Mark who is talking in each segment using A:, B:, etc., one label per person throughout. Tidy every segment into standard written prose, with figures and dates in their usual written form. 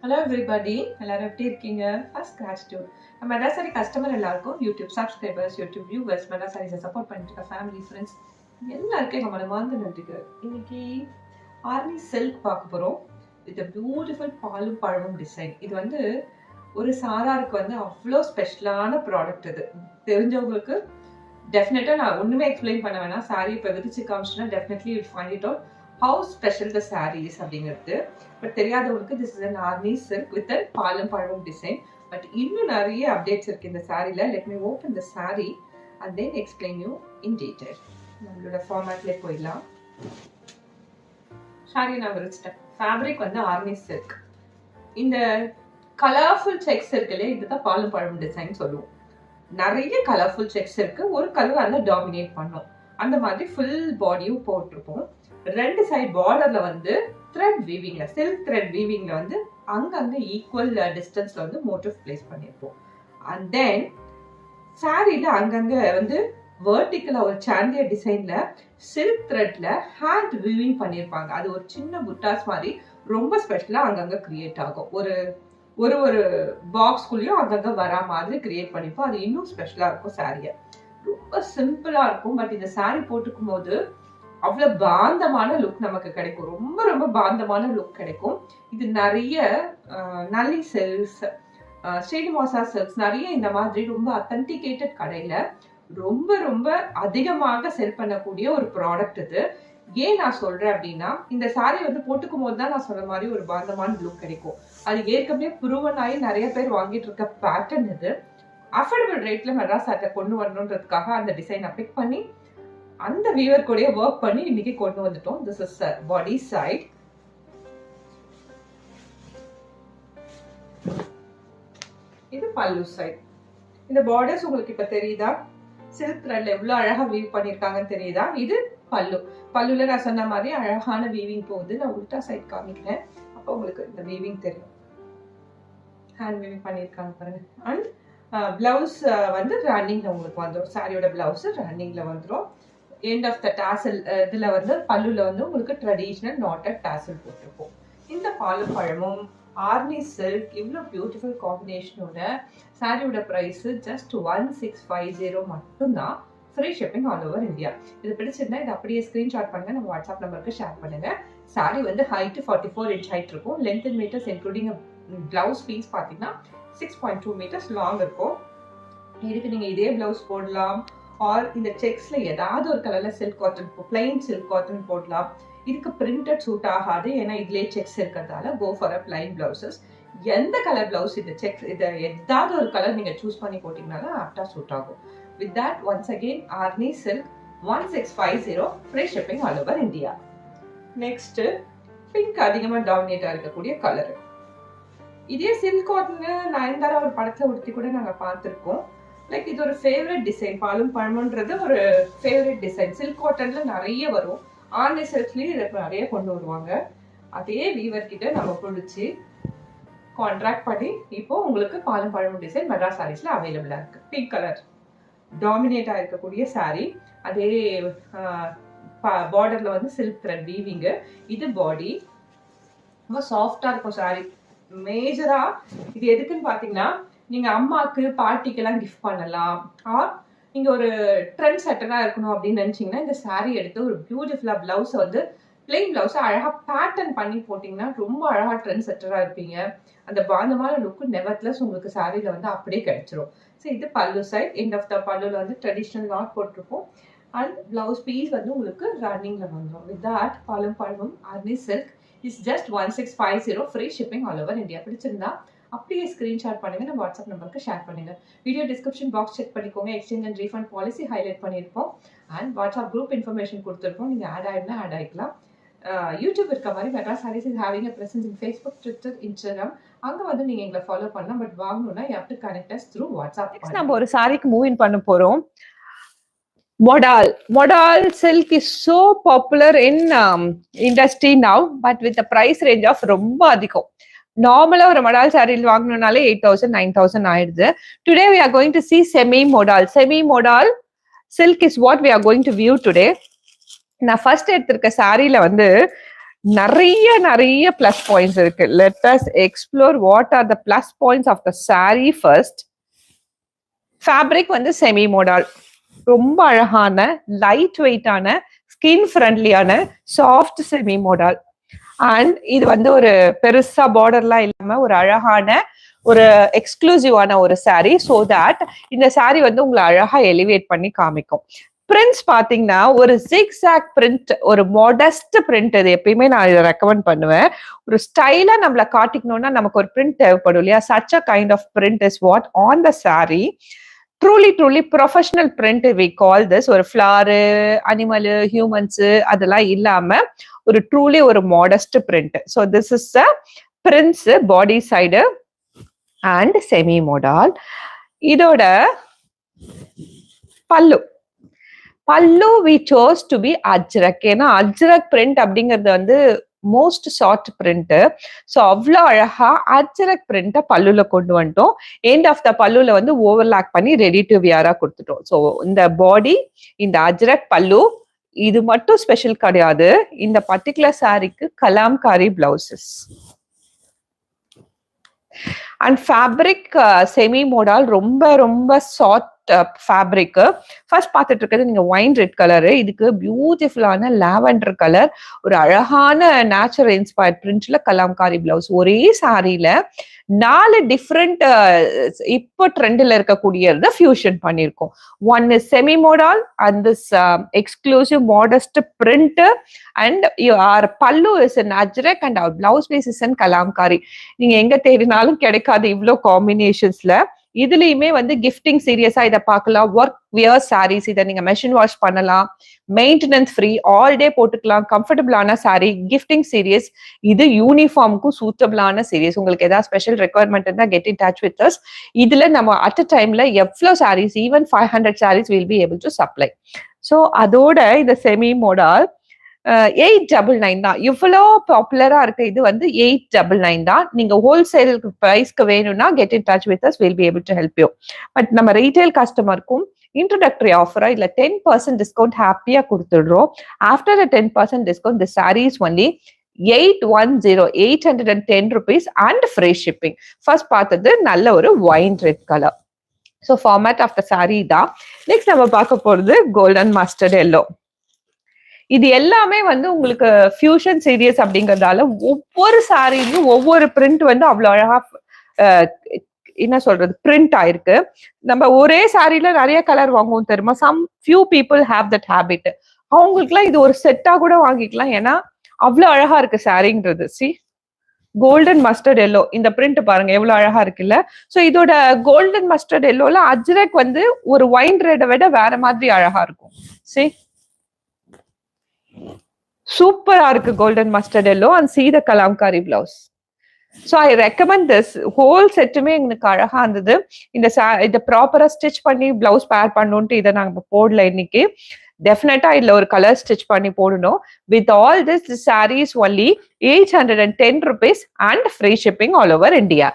A: Hello everybody, எல்லாரும் எப்படி இருக்கீங்க? First gratitude. நம்ம மெட்ரா சாரி கஸ்டமர் எல்லாருக்கும், யூடியூப் சப்ஸ்கிரைபர்ஸ், யூடியூப் வியூவர்ஸ், மெட்ரா சாரீஸை சப்போர்ட் பண்ணிட்டு இருக்க ஃபேமிலி ஃப்ரெண்ட்ஸ் எல்லாருக்கும் எங்கள் மனமார்ந்த நன்றிகள். இன்னைக்கு ஆர்னி சில்க் பார்க்க போகிறோம். வித் பியூட்டிஃபுல் பாலும் பழமும் டிசைன். இது வந்து ஒரு சாராருக்கு வந்து அவ்வளோ ஸ்பெஷலான ப்ராடக்ட். இது தெரிஞ்சவங்களுக்கு டெஃபினட்டாக நான் ஒன்றுமே எக்ஸ்பிளைன் பண்ண வேணாம். சாரி இப்போ விதிச்சு காமிச்சுன்னா definitely you find it out how special the sarees அப்படிங்கிறது. பட் தெரியாதவங்களுக்கு this is an Arni silk with a பாலும் பழமும் டிசைன். பட் இன்னும் நிறைய அப்டேட்ஸ் இருக்கு இந்த சாரியில். Let me open the sorry and then explain you in detail. நம்மளோட ஃபார்மேட்லேயே போயிடலாம். சாரி நான் விரிச்சிட்டேன். ஃபேப்ரிக் வந்து ஆர்னி சில்க். இந்த கலர்ஃபுல் செக்ஸ் இருக்குல்லையே, இதுதான் பாலும் பழமும் டிசைன் சொல்லுவோம். நிறைய கலர்ஃபுல் செக்ஸ் இருக்கு. ஒரு கலர் வந்து டாமினேட் பண்ணும். அந்த மாதிரி ஃபுல் பாடியும் போட்டிருப்போம். ரெண்டு சைட் பார்டர்ல வந்து த்ரெட் வீவிங்ல, சில்க் த்ரெட் வீவிங்ல வந்து அங்கங்க ஈக்குவல் டிஸ்டன்ஸ்ல வந்து மோட்டிவ் பிளேஸ் பண்ணிருப்போம். அண்ட் தென் சாரியில அங்கங்க வந்து வெர்டிக்கலா ஒரு சாண்டியர் டிசைன்ல சில்க் த்ரெட்ல ஹேண்ட் வீவிங் பண்ணிருப்பாங்க. அது ஒரு சின்ன புட்டாஸ் மாதிரி ரொம்ப ஸ்பெஷலா அங்கங்க கிரியேட் ஆகும். ஒரு ஒரு ஒரு பாக்ஸ்குள்ளேயும் அங்கங்க வரா மாதிரி கிரியேட் பண்ணிப்போம். அது இன்னும் ஸ்பெஷலா இருக்கும். சாரிய ரொம்ப சிம்பிளா இருக்கும். பட் இந்த சாரி போட்டுக்கும் போது அவ்வளவு பாந்தமான லுக் நமக்கு கிடைக்கும். ரொம்ப ரொம்ப பாந்தமான லுக் கிடைக்கும். இது நிறைய நல்லி சில்க்ஸ், ஸ்ரீனிவாசா சில்க்ஸ், நிறைய இந்த மாதிரி ரொம்ப அத்தன்டிகேட்டட் கடையில ரொம்ப ரொம்ப அதிகமாக செல் பண்ணக்கூடிய ஒரு ப்ராடக்ட் இது. ஏன் நான் சொல்றேன் அப்படின்னா, இந்த சாரி வந்து போட்டுக்கும் போது தான் நான் சொன்ன மாதிரி ஒரு பாந்தமான லுக் கிடைக்கும். அது ஏற்கனவே ப்ரூவன் ஆகி நிறைய பேர் வாங்கிட்டு இருக்க பேட்டர்ன் இது. அஃபோர்டபிள் ரேட்ல மெட்ராஸ் ஆர்ட்டை கொண்டு வரணுன்றதுக்காக அந்த டிசைனை பிக் பண்ணி அந்த வீவர் கூடயே ஒர்க் பண்ணி இன்னைக்கு கொண்டு வந்துட்டோம். This is body side. இது பல்லு சைட். இந்த பார்டர்ஸ் உங்களுக்கு இப்ப தெரியுதா? சில்க் த்ரெட்ல எவ்வளவு அழகா வீவ் பண்ணிருக்காங்கன்னு தெரியுதா? இது பல்லு. பல்லுல நான் சொன்ன மாதிரி அழகான வீவிங் போகுது. நான் உல்டா சைட் காமிக்கிறேன். அப்போ உங்களுக்கு இந்த வீவிங் தெரியும். ஹேண்ட் வீவிங் பண்ணிருக்காங்க பாருங்க. அண்ட் பிளவுஸ் வந்து ரன்னிங்ல உங்களுக்கு வந்துடும். சாரியோட பிளவுஸ் ரன்னிங்ல வந்துடும். எண்ட் ஆஃப் த டாசல் இதுல வந்து பல்லுல வந்து உங்களுக்கு ட்ரெடிஷனல் நாட்டட் டாசல் போட்டிருப்போம். இந்த பாலும் பழமும் ஆர்னி சில்க் இவ்வளவு பியூட்டிஃபுல் காம்பினேஷனோட சாரியோட பிரைஸ் ஜஸ்ட் 1650 மட்டும்தான். Free shipping all over India. இது பிடிச்சிருந்தா இதை அப்படியே ஸ்கிரீன்ஷாட் பண்ணுங்க, நம்ம வாட்ஸ்அப் நம்பருக்கு ஷேர் பண்ணுங்க. சாரி வந்து ஹைட் 44 inch ஹைட் இருக்கும். Length in metres including blouse piece பார்த்தீங்கன்னா 6.2 meters லாங் இருக்கும். இதுக்கு நீங்க இதே பிளவுஸ் போடலாம். ஆர் இந்த செக்ஸ்ல ஏதாவது ஒரு கலர்ல silk cotton, plain silk cotton போடலாம். இதுக்கு பிரிண்டட் சூட் ஆகாது, ஏன்னா இதுலயே செக்ஸ் இருக்கிறதால go for a plain blouses. எந்த கலர் பிளவுஸ் இந்த செக்ஸ் இதை ஏதாவது ஒரு கலர் நீங்க சூஸ் பண்ணி போட்டீங்கனாலும் ஆப்டா சூட் ஆகும். With that once again Arni silk 1650 free shipping all over India. Next pink அதிகமா டாமினேட்டா இருக்கக்கூடிய கலர். இதே சில்க் காட்டன் நயன்தாரா ஒரு படத்துல உடுத்தி கூட நாங்க பார்த்திருக்கோம். லைக் இது ஒரு ஃபேவரட் டிசைன். பாலும் பழமுன்றது ஒரு ஃபேவரட் டிசைன். சில்க் காட்டன்ல நிறைய வரும். ஆர்னி சில்க்லயும் நிறைய கொண்டு வருவாங்க. அதே வீவர் கிட்ட நம்ம பிடிச்சி கான்ட்ராக்ட் பண்ணி இப்போ உங்களுக்கு பாலும் பழமும் டிசைன் மெட்ராஸ் சாரீஸ்ல அவைலபிளா இருக்கு. பிங்க் கலர் டாமினேட்டா இருக்கக்கூடிய சாரி. அதே பார்டர்ல வந்து சில்க் த்ரெட் வீவிங். இது பாடி ரொம்ப சாஃப்டா இருக்கும் சாரி. மேஜரா இது எதுக்குன்னு பாத்தீங்கன்னா, நீங்க அம்மாக்கு பாட்டிக்கு எல்லாம் கிஃப்ட் பண்ணலாம். ஆர் நீங்க ஒரு ட்ரெண்ட் செட்டரா இருக்கணும் அப்படின்னு நினைச்சீங்கன்னா இந்த சாரி எடுத்து ஒரு பியூட்டிஃபுல்லா பிளவுஸ் வந்து பிளெயின் பிளவுஸ் அழகா பேட்டர்ன் பண்ணி போட்டீங்கன்னா ரொம்ப அழகா ட்ரெண்ட் செட்டரா இருப்பீங்க. அந்த பாந்தமான லுக்கு நெவர்த்லெஸ் உங்களுக்கு சாரியில வந்து அப்படியே கிடைச்சிரும். ஸோ இது pallu side. End of the பல்லுல வந்து ட்ரெடிஷனல் நாட் போட்டிருப்போம். அண்ட் பிளவுஸ் பீஸ் வந்து உங்களுக்கு ரன்னிங்ல வந்துடும். வித் தட் பாலும் பழமும் Arni silk is just 1650 free shipping all over India. பிடிச்சிருந்தா அப்படியே ஸ்கிரீன்ஷாட் பண்ணுங்க, நம்ம வாட்ஸ்அப் நம்பருக்கு ஷேர் பண்ணுங்க. வீடியோ டிஸ்கிரிப்ஷன் பாக்ஸ் செக் பண்ணிக்கோங்க. Exchange and refund policy highlight பண்ணியிருப்போம். அண்ட் வாட்ஸ்அப் குரூப் இன்ஃபர்மேஷன் கொடுத்துருப்போம். நீங்க ஆட் ஆயிடுனா ஆட் ஆயிக்கலாம். யூடியூப் இருக்க மாதிரி Madras Sarees is having a presence in Facebook, Twitter, Instagram. அங்க வந்து நீங்க எங்களை ஃபாலோ பண்ணலாம். பட் வாங்கணும்னா you have to connect as through WhatsApp.
B: நம்ம ஒரு சாரிக்கு மூவ் இன் பண்ண போறோம். Modal silk is so popular in industry now, but with the price range of ரொம்ப அதிகம். நார்மலா ஒரு மடால் சாரியில் வாங்கணும்னாலே 8,000 9,000 ஆயிடுது. Today we are going to see semi modal silk is what we are going to view today. நான் first எடுத்திருக்க சாரியில வந்து நிறைய plus points இருக்கு. Let us explore what are the plus points of the saree first. Fabric வந்து semi modal, ரொம்ப அழகான light வெயிட்டான skin ஃப்ரெண்ட்லியான soft semi modal. And இது வந்து ஒரு பெருசா பார்டர்லாம் இல்லாம ஒரு அழகான ஒரு எக்ஸ்க்ளூசிவான ஒரு saree. ஸோ தட் இந்த saree வந்து உங்களை அழகா எலிவேட் பண்ணி காமிக்கும். பிரிண்ட்ஸ் பாத்தீங்கன்னா ஒரு ஜிக்ஸாக் பிரிண்ட், ஒரு மாடஸ்ட் பிரிண்ட். இது எப்பயுமே நான் இதை ரெக்கமெண்ட் பண்ணுவேன். ஒரு ஸ்டைலா நம்மள காட்டிக்கணும்னா நமக்கு ஒரு பிரிண்ட் தேவைப்படும் இல்லையா? Such a kind of print is what on the saree. Truly professional print we call this. ஒரு ஃபிளாரு, அனிமல், ஹியூமன்ஸ் அதெல்லாம் இல்லாம ஒரு ட்ரூலி ஒரு modest print. So this is a prints body side and semi modal. இதோட pallu we chose to be Ajrak. ஏன்னா Ajrak print அப்படிங்கிறது வந்து most short print. So அவ்வளோ அழகா அஜ்ரக் பிரிண்ட்டை பல்லுல கொண்டு வந்துட்டோம். எண்ட் ஆஃப் த பல்லுல வந்து ஓவர்லாக் பண்ணி ரெடி டு வியரா கொடுத்துட்டோம். ஸோ இந்த பாடி, இந்த அஜ்ரக் பல்லு, இது மட்டும் ஸ்பெஷல் கிடையாது. இந்த பர்டிகுலர் சாரிக்கு Kalamkari blouses and fabric semi modal, ரொம்ப சாஃப்ட் ஃபேப்ரிக். ஃபர்ஸ்ட் பார்த்துட்டு இருக்கிறது நீங்க ஒயின் ரெட் கலரு. இதுக்கு பியூட்டிஃபுல்லான லாவெண்டர் கலர், ஒரு அழகான நேச்சுரல் இன்ஸ்பயர்ட் பிரிண்ட்ல கலாம்காரி பிளவுஸ். ஒரே சாரியில 4 டிஃப்ரெண்ட் இப்போ ட்ரெண்ட்ல இருக்கக்கூடியத ஃபியூஷன் பண்ணியிருக்கோம். One is semi modal and this exclusive modest print and your pallu is in Ajrak and our blouse piece is in Kalamkari. நீங்க எங்க தேடினாலும் கிடைக்காது இவ்வளோ காம்பினேஷன்ஸ்ல. இதுலயுமே வந்து கிஃப்டிங் சீரியஸா இதை பார்க்கலாம். ஒர்க் வியர் சாரீஸ், இதை நீங்க மெஷின் வாஷ் பண்ணலாம், மெயின்டெனன்ஸ் ஃப்ரீ, ஆல் டே போட்டுக்கலாம். கம்ஃபர்டபுளான சாரீ, கிஃப்டிங் சீரியஸ். இது யூனிஃபார்முக்கும் சூட்டபிளான சீரியஸ். உங்களுக்கு ஏதாவது ஸ்பெஷல் ரெக்குவயர்மெண்ட் இருந்தா get in touch with us. இதுல நம்ம அட் அ டைம்ல எவ்வளோ saris, even 500 saris will be able to supply. So அதோட இந்த செமி மோடால் 899 தான். இவ்வளோ பாப்புலரா இருக்கு. இது வந்து 899 தான். நீங்க ஹோல்சேல் பிரைஸ்க்கு வேணும்னா get in touch with us, will be able to help you. But நம்ம ரீட்டைல் கஸ்டமருக்கும் இன்ட்ரோடக்டரி ஆஃபரா இல்ல 10% டிஸ்கவுண்ட் ஹாப்பியா கொடுத்துடுறோம். After a 10% discount the sarees only 810 rupees and free shipping. First பார்த்தது நல்ல ஒரு wine red colour. So format of the saree தான். நெக்ஸ்ட் நம்ம பார்க்க போறது கோல்டன் மஸ்டர்ட் எல்லோ. இது எல்லாமே வந்து உங்களுக்கு ஃபியூஷன் சீரியஸ் அப்படிங்கறதால ஒவ்வொரு சாரியும் ஒவ்வொரு பிரிண்ட் வந்து அவ்வளவு அழகா என்ன சொல்றது பிரிண்ட் ஆயிருக்கு. நம்ம ஒரே சாரியில நிறைய கலர் வாங்குவோம் தெரியுமா? Some few people have that habit. அவங்களுக்குலாம் இது ஒரு செட்டா கூட வாங்கிக்கலாம். ஏன்னா அவ்வளவு அழகா இருக்கு சாரிங்கிறது. சி கோல்டன் மஸ்டர்ட் எல்லோ, இந்த பிரிண்ட் பாருங்க எவ்வளவு அழகா இருக்குல்ல. சோ இதோட கோல்டன் மஸ்டர்ட் எல்லோல அஜ்ரக் வந்து ஒரு ஒயின் ரெட்டை விட வேற மாதிரி அழகா இருக்கும். சி சூப்பரா இருக்கு golden mustard yellow and see the Kalamkari blouse. So I recommend this. Whole செட்டுமே எனக்கு அழகா இருந்தது. இந்த ப்ராப்பரா ஸ்டிச் பண்ணி பிளவுஸ் பேர் பண்ணணும்ட்டு இதை நாங்க போடல இன்னைக்கு. டெஃபினட்டா இதுல ஒரு கலர் ஸ்டிச் பண்ணி போடணும். With all this saris only 810 rupees and free shipping all over India.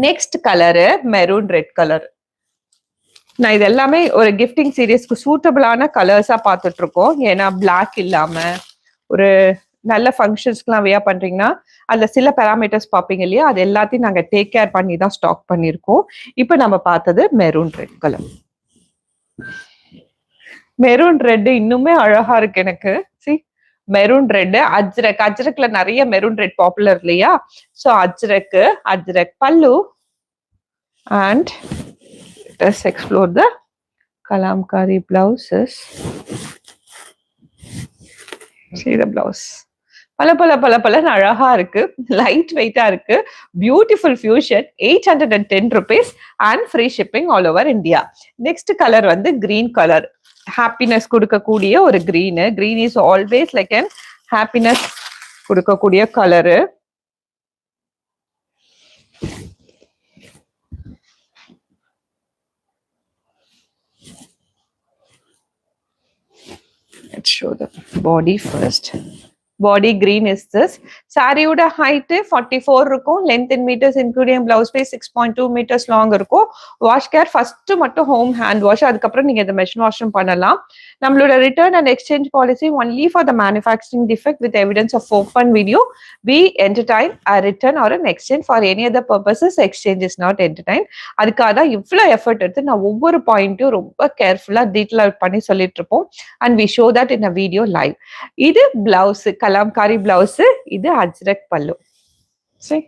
B: Next colour maroon red colour. நான் இது எல்லாமே ஒரு கிஃப்டிங் சீரியஸ்க்கு சூட்டபிளான கலர்ஸா பார்த்துட்டு இருக்கோம். ஏன்னா பிளாக் இல்லாம ஒரு நல்ல ஃபங்க்ஷன்ஸ்க்குலாம் வியர் பண்றீங்கன்னா அதுல சில பேராமீட்டர்ஸ் பார்ப்பீங்க இல்லையா? அது எல்லாத்தையும் நாங்க டேக் கேர் பண்ணி தான் ஸ்டாக் பண்ணியிருக்கோம். இப்போ நம்ம பார்த்தது maroon red colour. Maroon red இன்னுமே அழகா இருக்கு எனக்கு. சி மெரூன் ரெட் அஜ்ரக்ல நிறைய மெரூன் ரெட் பாப்புலர் இல்லையா? ஸோ அஜ்ரக் பல்லு and let's explore the kalamkari blouses. See the blouse. பல அழகா இருக்கு, லைட் வெயிட்டா இருக்கு, beautiful fusion. 810 rupees and free shipping all over India. Next colour வந்து கிரீன் கலர். ஹாப்பினஸ் கொடுக்கக்கூடிய ஒரு green. Green is always like an happiness கொடுக்கக்கூடிய கலரு. Let's show the body first. Body green is this. சாரியோட height 44 இருக்கும். Length in metres including blouse piece 6.2 metres long இருக்கும். Wash care first மட்டும் home hand wash, அதுக்கப்புறம் நீங்க இதை machine வாஷும் பண்ணலாம். நம்மளோட return and exchange policy only for the manufacturing defect with evidence of open video. We entertain a return or an exchange for any other purposes. Exchange is not entertained. அதுக்காக தான் இவ்வளோ effort எடுத்து நான் ஒவ்வொரு பாயிண்ட்டும் ரொம்ப கேர்ஃபுல்லாக டீட்டெயில் அவுட் பண்ணி சொல்லிட்டு இருப்போம். And we show that in a video live. இது பிளவுஸ், கலாம்காரி பிளவுஸ். இது அஜ்ரக் பல்லு. சரி,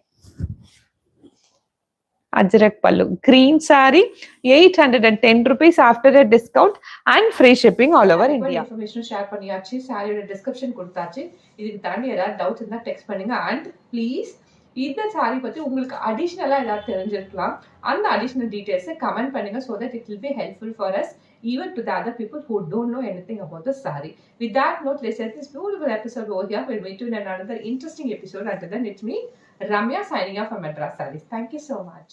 B: Ajrak pallu. Green saree, 810 rupees after a discount and free shipping all over India.
A: Information share பண்ணியாச்சு, சாரியோட டிஸ்கிரிப்ஷன் கொடுத்தாச்சு. இதுக்கு தாண்டி ஏதாவது டவுட்ஸ் இருந்தால் டெக்ஸ்ட் பண்ணுங்க. அண்ட் ப்ளீஸ் இந்த சாரி பற்றி உங்களுக்கு அடிஷ்னலாக ஏதாவது தெரிஞ்சிருக்கலாம், அந்த அடிஷ்னல் டீட்டெயில்ஸை கமெண்ட் பண்ணுங்க. So that it will be helpful for us even to the other people who don't know anything about the saree. With that note, let's end this beautiful episode over here. We'll meet you in another interesting episode. Until then, it's me, Ramya, signing off from Madras Sarees. Thank you so much.